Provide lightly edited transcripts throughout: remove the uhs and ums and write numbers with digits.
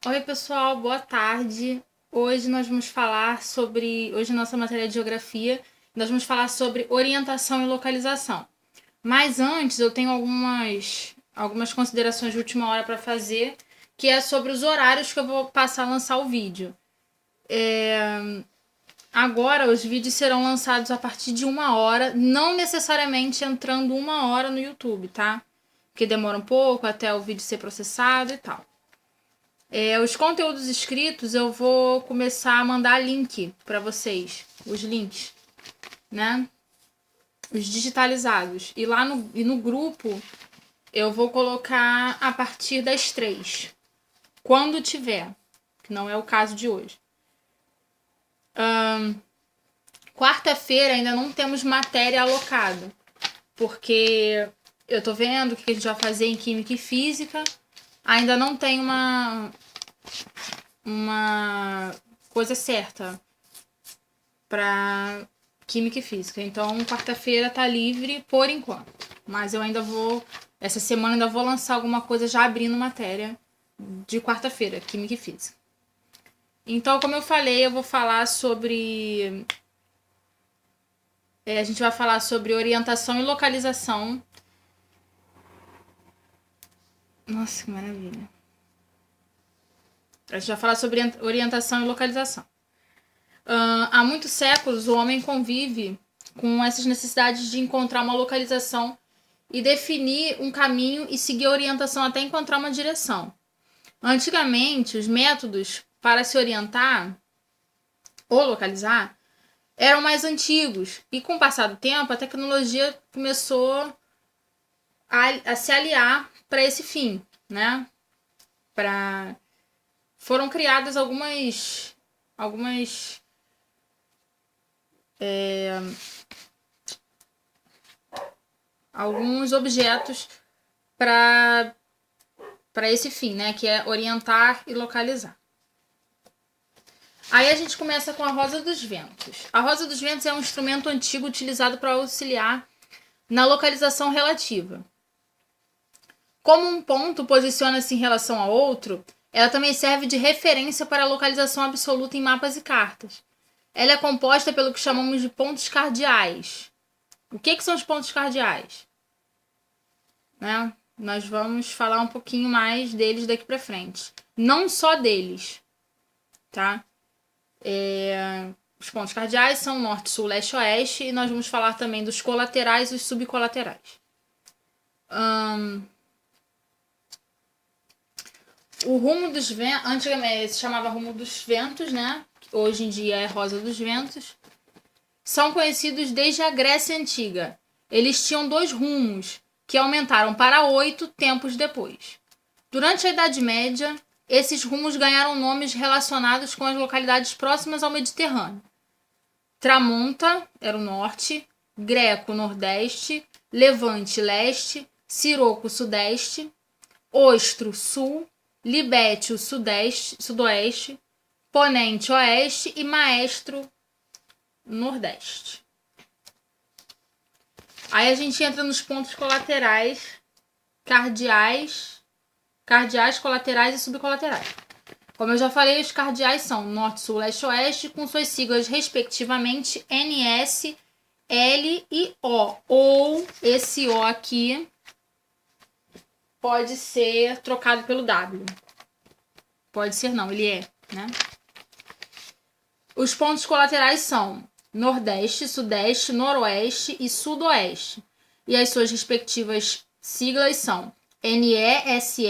Oi, pessoal, boa tarde. Hoje nós vamos falar sobre. Hoje, nossa matéria é de geografia, nós vamos falar sobre orientação e localização. Mas antes, eu tenho algumas considerações de última hora para fazer, que é sobre os horários que eu vou passar a lançar o vídeo. Agora, os vídeos serão lançados a partir de 1 hora, não necessariamente entrando 1 hora no YouTube, tá? Porque demora um pouco até o vídeo ser processado e tal. Os conteúdos escritos eu vou começar a mandar link para vocês, os links, né? Os digitalizados. E lá no grupo eu vou colocar a partir das 3, quando tiver, que não é o caso de hoje. Quarta-feira ainda não temos matéria alocada, porque eu tô vendo o que a gente vai fazer em Química e Física. Ainda não tem uma coisa certa para Química e Física. Então, quarta-feira tá livre por enquanto. Mas eu ainda vou... Essa semana ainda vou lançar alguma coisa já abrindo matéria de quarta-feira, Química e Física. Então, como eu falei, eu vou falar sobre... a gente vai falar sobre orientação e localização. Nossa, que maravilha. A gente vai falar sobre orientação e localização. Há muitos séculos, o homem convive com essas necessidades de encontrar uma localização e definir um caminho e seguir a orientação até encontrar uma direção. Antigamente, os métodos para se orientar ou localizar eram mais antigos e, com o passar do tempo, a tecnologia começou a se aliar para esse fim, né? Foram criadas alguns objetos para esse fim, né? Que é orientar e localizar. Aí a gente começa com a rosa dos ventos. A rosa dos ventos é um instrumento antigo utilizado para auxiliar na localização relativa. Como um ponto posiciona-se em relação a outro, ela também serve de referência para a localização absoluta em mapas e cartas. Ela é composta pelo que chamamos de pontos cardeais. O que são os pontos cardeais? Né? Nós vamos falar um pouquinho mais deles daqui para frente. Não só deles, tá? Os pontos cardeais são norte, sul, leste, oeste, e nós vamos falar também dos colaterais e os subcolaterais. O rumo dos ventos, antigamente se chamava rumo dos ventos, né? Hoje em dia é rosa dos ventos. São conhecidos desde a Grécia Antiga. Eles tinham 2 rumos, que aumentaram para 8 tempos depois. Durante a Idade Média, esses rumos ganharam nomes relacionados com as localidades próximas ao Mediterrâneo. Tramonta era o norte, Greco, nordeste, Levante, leste, Siroco, sudeste, Ostro, sul, Libétio, sudoeste, Ponente, oeste e Maestro, nordeste. Aí a gente entra nos pontos colaterais, cardeais, colaterais e subcolaterais. Como eu já falei, os cardeais são norte, sul, leste, oeste, com suas siglas respectivamente NS, L e O. Ou esse O aqui pode ser trocado pelo W. Pode ser não, ele é, né? Os pontos colaterais são nordeste, sudeste, noroeste e sudoeste. E as suas respectivas siglas são NE, SE,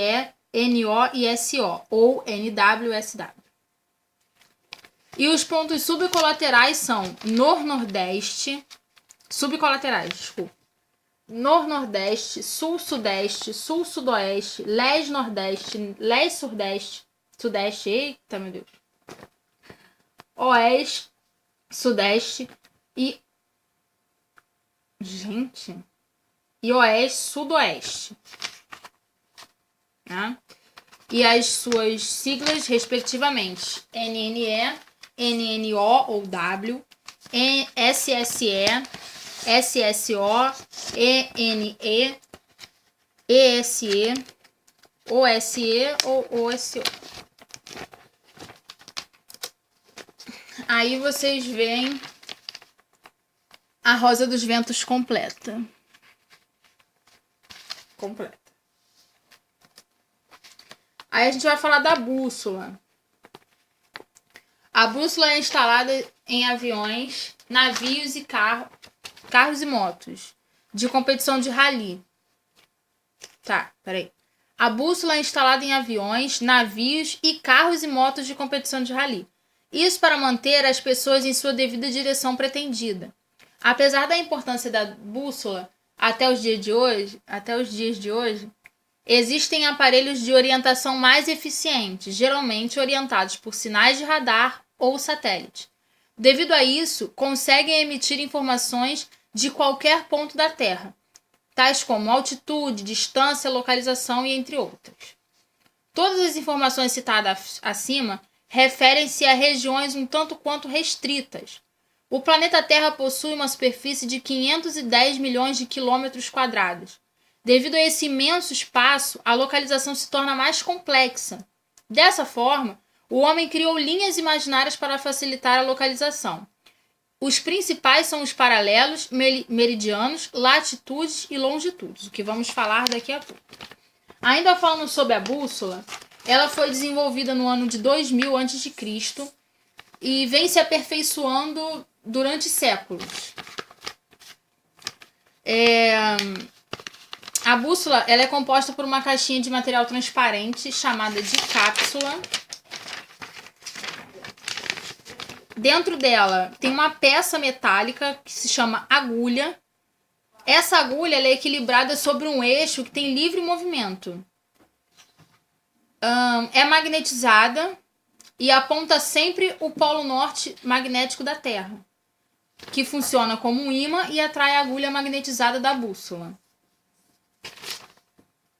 NO e SO, ou NW, SW. E os pontos subcolaterais são nor-nordeste, nor-nordeste, sul-sudeste, sul-sudoeste, leste-nordeste, leste-sudeste, sudeste, eita meu Deus, oeste, sudeste e oeste, sudoeste, né? E as suas siglas respectivamente NNE, NNO ou W, SSE, SSO, ENE, ESE, OSE ou OSO. Aí vocês veem a Rosa dos Ventos completa. Aí a gente vai falar da bússola. A bússola é instalada em aviões, navios e carros e motos de competição de rally. Tá, peraí. A bússola é instalada em aviões, navios e carros e motos de competição de rally. Isso para manter as pessoas em sua devida direção pretendida. Apesar da importância da bússola até os dias de hoje, existem aparelhos de orientação mais eficientes, geralmente orientados por sinais de radar ou satélite. Devido a isso, conseguem emitir informações de qualquer ponto da Terra, tais como altitude, distância, localização e entre outras. Todas as informações citadas acima referem-se a regiões um tanto quanto restritas. O planeta Terra possui uma superfície de 510 milhões de quilômetros quadrados. Devido a esse imenso espaço, a localização se torna mais complexa. Dessa forma, o homem criou linhas imaginárias para facilitar a localização. Os principais são os paralelos, meridianos, latitudes e longitudes, o que vamos falar daqui a pouco. Ainda falando sobre a bússola, ela foi desenvolvida no ano de 2000 a.C. e vem se aperfeiçoando durante séculos. A bússola ela é composta por uma caixinha de material transparente chamada de cápsula. Dentro dela tem uma peça metálica que se chama agulha. Essa agulha ela é equilibrada sobre um eixo que tem livre movimento. É magnetizada e aponta sempre o polo norte magnético da Terra, que funciona como um ímã e atrai a agulha magnetizada da bússola.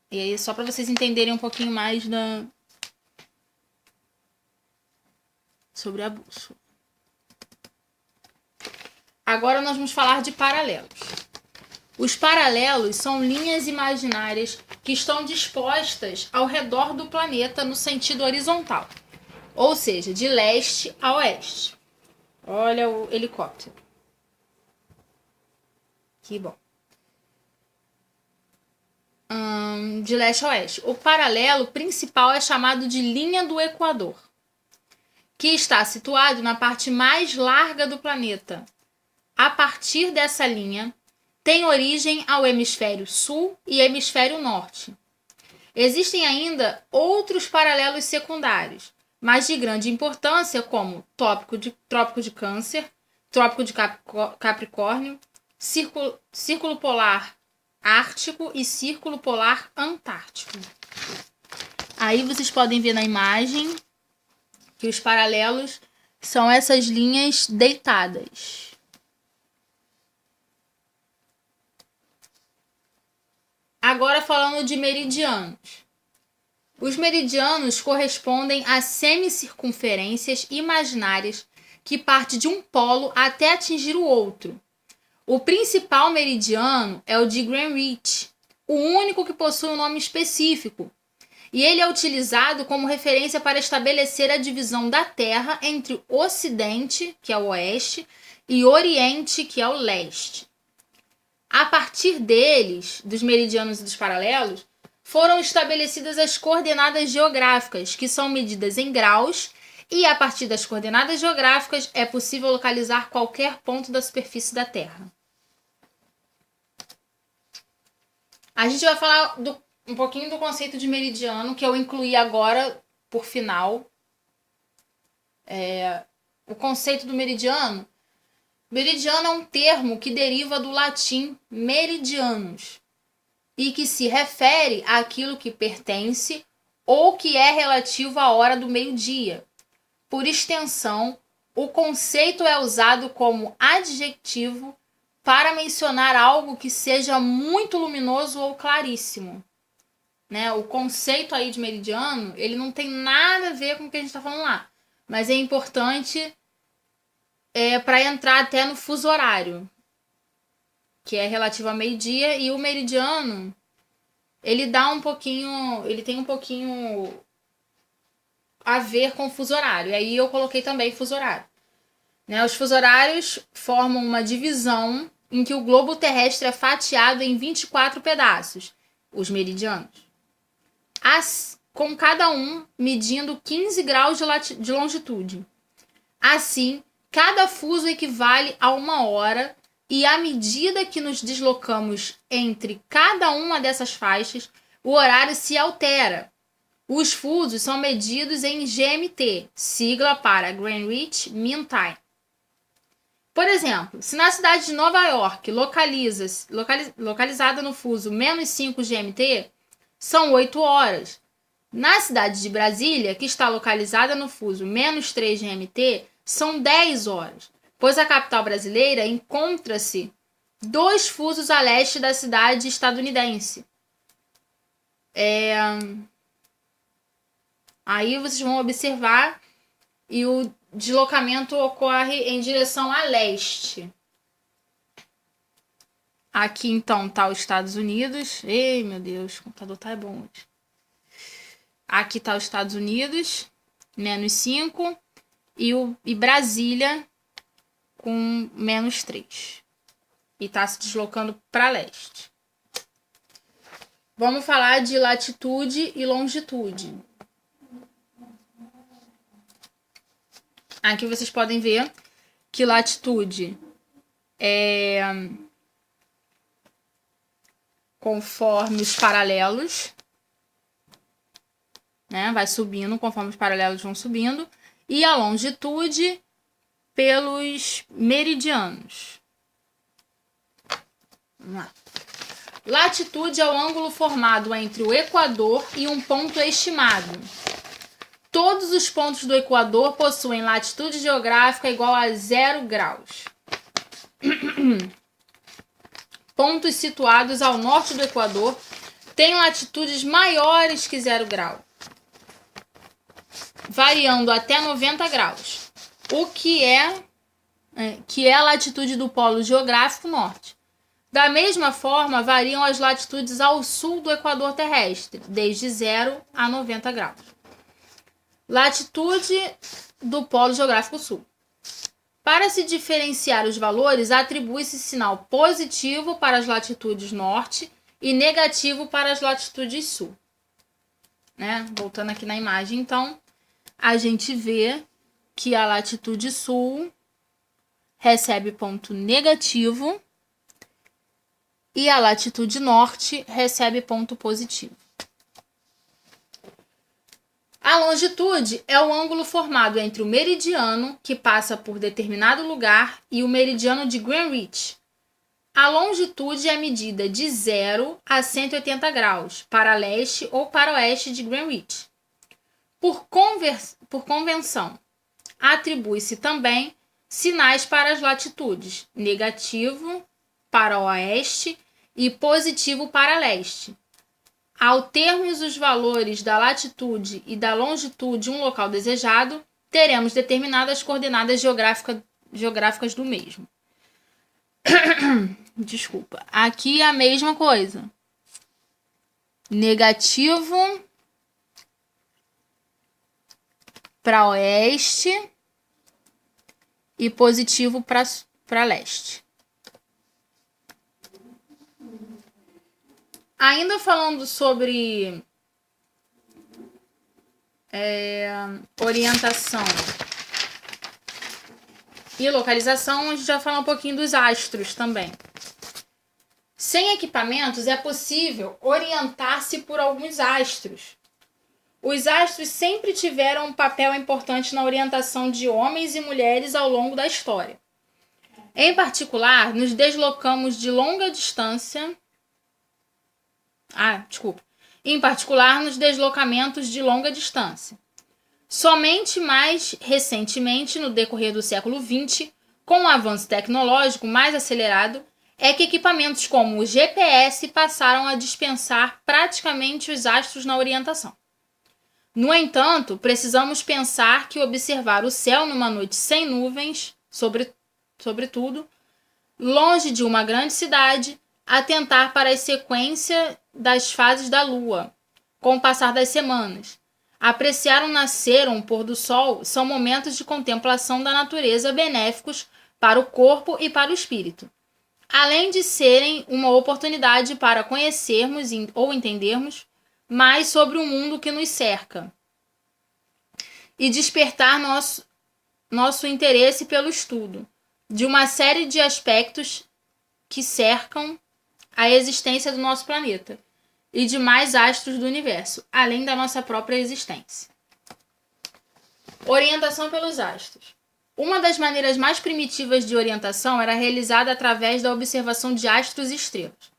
E aí, só para vocês entenderem um pouquinho mais sobre a bússola. Agora nós vamos falar de paralelos. Os paralelos são linhas imaginárias que estão dispostas ao redor do planeta no sentido horizontal, ou seja, de leste a oeste. Olha o helicóptero. Que bom. De leste a oeste. O paralelo principal é chamado de linha do Equador, que está situado na parte mais larga do planeta. A partir dessa linha, tem origem ao hemisfério sul e hemisfério norte. Existem ainda outros paralelos secundários, mas de grande importância, como Trópico de Câncer, Trópico de Capricórnio, Círculo Polar Ártico e Círculo Polar Antártico. Aí vocês podem ver na imagem que os paralelos são essas linhas deitadas. Agora falando de meridianos. Os meridianos correspondem a semicircunferências imaginárias que partem de um polo até atingir o outro. O principal meridiano é o de Greenwich, o único que possui um nome específico, e ele é utilizado como referência para estabelecer a divisão da Terra entre o Ocidente, que é o Oeste, e Oriente, que é o Leste. A partir deles, dos meridianos e dos paralelos, foram estabelecidas as coordenadas geográficas, que são medidas em graus, e a partir das coordenadas geográficas é possível localizar qualquer ponto da superfície da Terra. A gente vai falar um pouquinho do conceito de meridiano, que eu incluí agora por final. O conceito do meridiano. Meridiano é um termo que deriva do latim meridianus e que se refere àquilo que pertence ou que é relativo à hora do meio-dia. Por extensão, o conceito é usado como adjetivo para mencionar algo que seja muito luminoso ou claríssimo. Né? O conceito aí de meridiano, ele não tem nada a ver com o que a gente está falando lá, mas é importante para entrar até no fuso horário, que é relativo ao meio-dia, e o meridiano, ele tem um pouquinho a ver com o fuso horário. E aí eu coloquei também fuso horário. né? Os fusos horários formam uma divisão em que o globo terrestre é fatiado em 24 pedaços, os meridianos, com cada um medindo 15 graus de longitude. Assim, cada fuso equivale a 1 hora e à medida que nos deslocamos entre cada uma dessas faixas, o horário se altera. Os fusos são medidos em GMT, sigla para Greenwich Mean Time. Por exemplo, se na cidade de Nova York, localizada no fuso -5 GMT, são 8 horas. Na cidade de Brasília, que está localizada no fuso -3 GMT, são 10 horas, pois a capital brasileira encontra-se 2 fusos a leste da cidade estadunidense. Aí vocês vão observar e o deslocamento ocorre em direção a leste. Aqui então tá os Estados Unidos. Ei, meu Deus, o computador tá bom hoje. Aqui tá os Estados Unidos, -5, e Brasília com -3. E tá se deslocando para leste. Vamos falar de latitude e longitude. Aqui vocês podem ver que latitude é conforme os paralelos, né? Vai subindo conforme os paralelos vão subindo. E a longitude pelos meridianos. Vamos lá. Latitude é o ângulo formado entre o Equador e um ponto estimado. Todos os pontos do Equador possuem latitude geográfica igual a 0 graus. Pontos situados ao norte do Equador têm latitudes maiores que 0 grau, variando até 90 graus, o que é a latitude do polo geográfico norte. Da mesma forma, variam as latitudes ao sul do Equador terrestre, desde 0 a 90 graus. Latitude do polo geográfico sul. Para se diferenciar os valores, atribui-se sinal positivo para as latitudes norte e negativo para as latitudes sul. Né? Voltando aqui na imagem, então, a gente vê que a latitude sul recebe ponto negativo e a latitude norte recebe ponto positivo. A longitude é o ângulo formado entre o meridiano, que passa por determinado lugar, e o meridiano de Greenwich. A longitude é medida de 0 a 180 graus, para leste ou para oeste de Greenwich. Por convenção, atribui-se também sinais para as latitudes, negativo para oeste e positivo para leste. Ao termos os valores da latitude e da longitude de um local desejado, teremos determinadas coordenadas geográficas do mesmo. Desculpa. Aqui é a mesma coisa. Negativo para oeste e positivo para leste. Ainda falando sobre orientação e localização, a gente vai falar um pouquinho dos astros também. Sem equipamentos, é possível orientar-se por alguns astros. Os astros sempre tiveram um papel importante na orientação de homens e mulheres ao longo da história. Em particular, nos deslocamos de longa distância. Em particular, nos deslocamentos de longa distância. Somente mais recentemente, no decorrer do século XX, com o avanço tecnológico mais acelerado, é que equipamentos como o GPS passaram a dispensar praticamente os astros na orientação. No entanto, precisamos pensar que observar o céu numa noite sem nuvens, sobretudo, longe de uma grande cidade, atentar para a sequência das fases da Lua, com o passar das semanas, Apreciar o nascer ou o pôr do sol são momentos de contemplação da natureza benéficos para o corpo e para o espírito, além de serem uma oportunidade para conhecermos ou entendermos mais sobre o mundo que nos cerca e despertar nosso interesse pelo estudo de uma série de aspectos que cercam a existência do nosso planeta e de mais astros do universo, além da nossa própria existência. Orientação pelos astros. Uma das maneiras mais primitivas de orientação era realizada através da observação de astros e estrelas.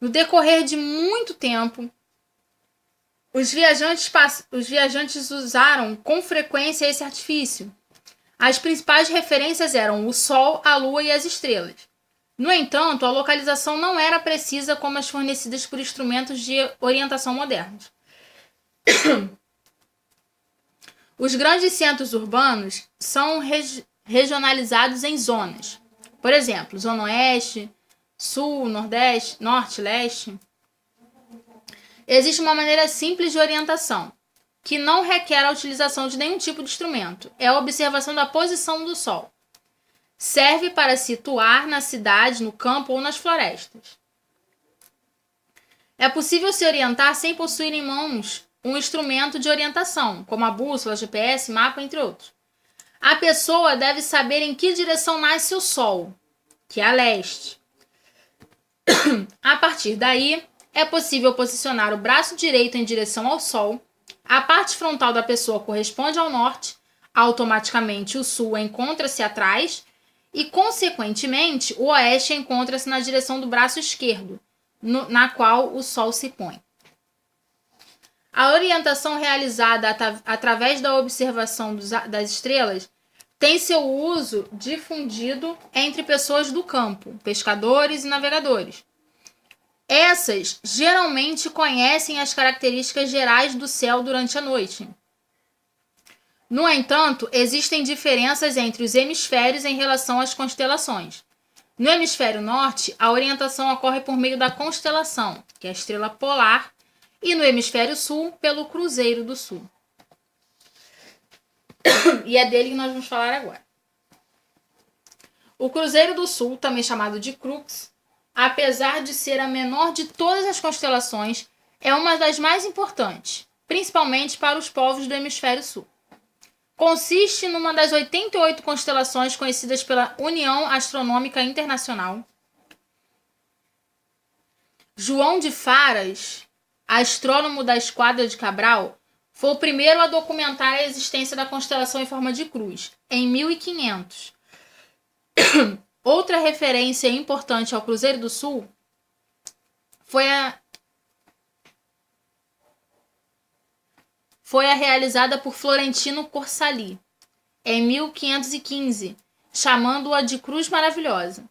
No decorrer de muito tempo, os viajantes usaram com frequência esse artifício. As principais referências eram o Sol, a Lua e as estrelas. No entanto, a localização não era precisa como as fornecidas por instrumentos de orientação modernos. Os grandes centros urbanos são regionalizados em zonas. Por exemplo, Zona Oeste, Sul, Nordeste, Norte, Leste. Existe uma maneira simples de orientação, que não requer a utilização de nenhum tipo de instrumento. É a observação da posição do Sol. Serve para situar na cidade, no campo ou nas florestas. É possível se orientar sem possuir em mãos um instrumento de orientação, como a bússola, GPS, mapa, entre outros. A pessoa deve saber em que direção nasce o Sol, que é a leste. A partir daí, é possível posicionar o braço direito em direção ao Sol. A parte frontal da pessoa corresponde ao norte. Automaticamente, o Sul encontra-se atrás e, consequentemente, o Oeste encontra-se na direção do braço esquerdo, na qual o Sol se põe. A orientação realizada através da observação das estrelas tem seu uso difundido entre pessoas do campo, pescadores e navegadores. Essas geralmente conhecem as características gerais do céu durante a noite. No entanto, existem diferenças entre os hemisférios em relação às constelações. No hemisfério norte, a orientação ocorre por meio da constelação, que é a estrela polar, e no hemisfério sul, pelo Cruzeiro do Sul. E é dele que nós vamos falar agora. O Cruzeiro do Sul, também chamado de Crux, apesar de ser a menor de todas as constelações, é uma das mais importantes, principalmente para os povos do hemisfério sul. Consiste numa das 88 constelações conhecidas pela União Astronômica Internacional. João de Faras, astrônomo da Esquadra de Cabral, foi o primeiro a documentar a existência da constelação em forma de cruz, em 1500. Outra referência importante ao Cruzeiro do Sul foi a realizada por Florentino Corsali, em 1515, chamando-a de Cruz Maravilhosa.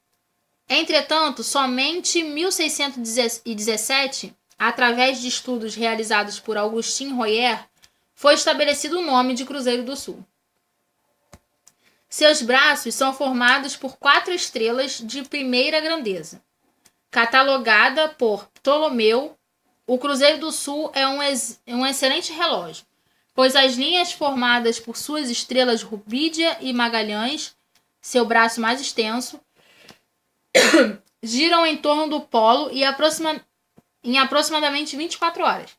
Entretanto, somente em 1617, através de estudos realizados por Augustin Royer, foi estabelecido o nome de Cruzeiro do Sul. Seus braços são formados por 4 estrelas de primeira grandeza. Catalogada por Ptolomeu, o Cruzeiro do Sul é um excelente relógio, pois as linhas formadas por suas estrelas Rubídia e Magalhães, seu braço mais extenso, giram em torno do polo em aproximadamente 24 horas.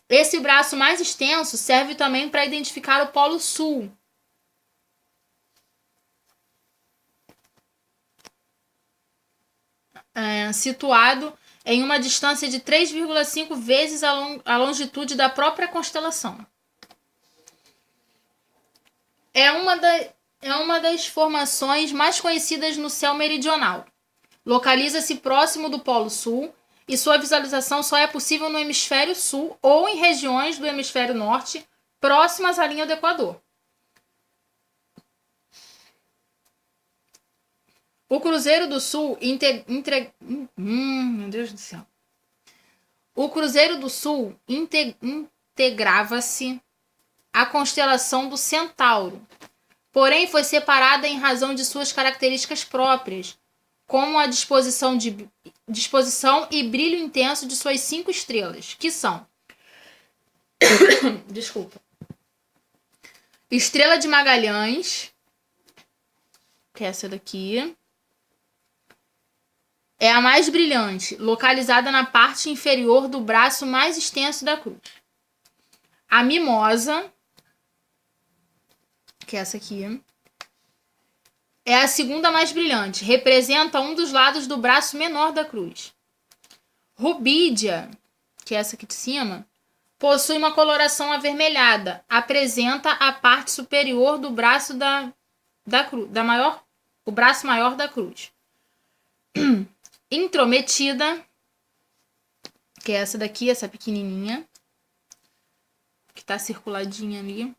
Esse braço mais extenso serve também para identificar o Polo Sul, situado em uma distância de 3,5 vezes a longitude da própria constelação. É uma das formações mais conhecidas no céu meridional. Localiza-se próximo do Polo Sul e sua visualização só é possível no hemisfério sul ou em regiões do hemisfério norte próximas à linha do Equador. O Cruzeiro do Sul meu Deus do céu. O Cruzeiro do Sul integrava-se à constelação do Centauro, porém foi separada em razão de suas características próprias, como a disposição e brilho intenso de suas 5 estrelas, que são Desculpa. Estrela de Magalhães, que é essa daqui, é a mais brilhante, localizada na parte inferior do braço mais extenso da cruz. A Mimosa, que é essa aqui, é a segunda mais brilhante, representa um dos lados do braço menor da cruz. Rubídia, que é essa aqui de cima, possui uma coloração avermelhada, apresenta a parte superior do braço da cruz, o braço maior da cruz. Intrometida, que é essa daqui, essa pequenininha, que tá circuladinha ali,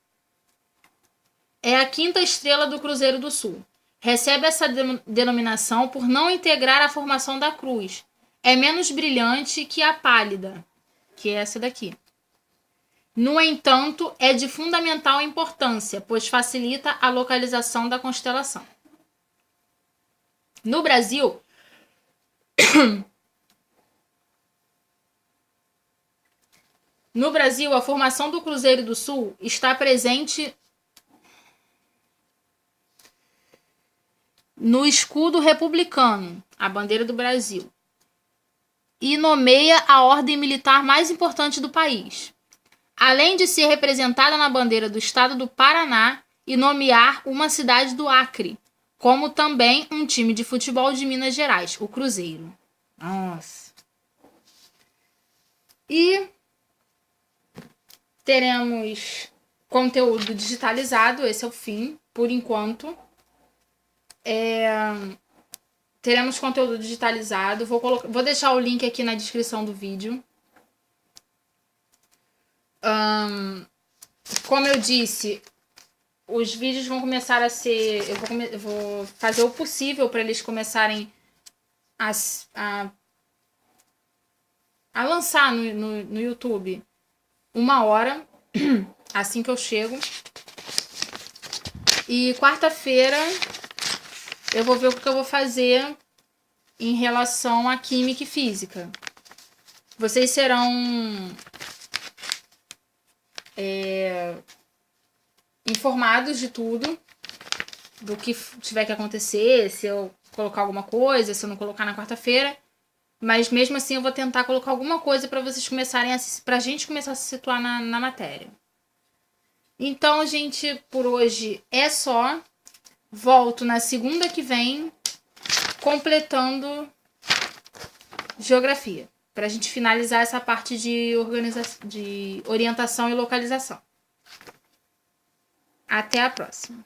é a quinta estrela do Cruzeiro do Sul. Recebe essa denominação por não integrar a formação da cruz. É menos brilhante que a pálida, que é essa daqui. No entanto, é de fundamental importância, pois facilita a localização da constelação. No Brasil, a formação do Cruzeiro do Sul está presente no escudo republicano, a bandeira do Brasil, e nomeia a ordem militar mais importante do país, além de ser representada na bandeira do estado do Paraná e nomear uma cidade do Acre, como também um time de futebol de Minas Gerais, o Cruzeiro. Nossa. E teremos conteúdo digitalizado, esse é o fim, por enquanto. Teremos conteúdo digitalizado. Vou deixar o link aqui na descrição do vídeo. Como eu disse, os vídeos vão começar a ser... Eu vou fazer o possível para eles começarem a lançar no YouTube 1 hora, assim que eu chego. E quarta-feira eu vou ver o que eu vou fazer em relação a química e física. Vocês serão informados de tudo, do que tiver que acontecer, se eu colocar alguma coisa, se eu não colocar na quarta-feira. Mas mesmo assim eu vou tentar colocar alguma coisa para vocês começarem pra gente começar a se situar na matéria. Então, gente, por hoje é só. Volto na segunda que vem, completando geografia, pra gente finalizar essa parte de orientação e localização. Até a próxima.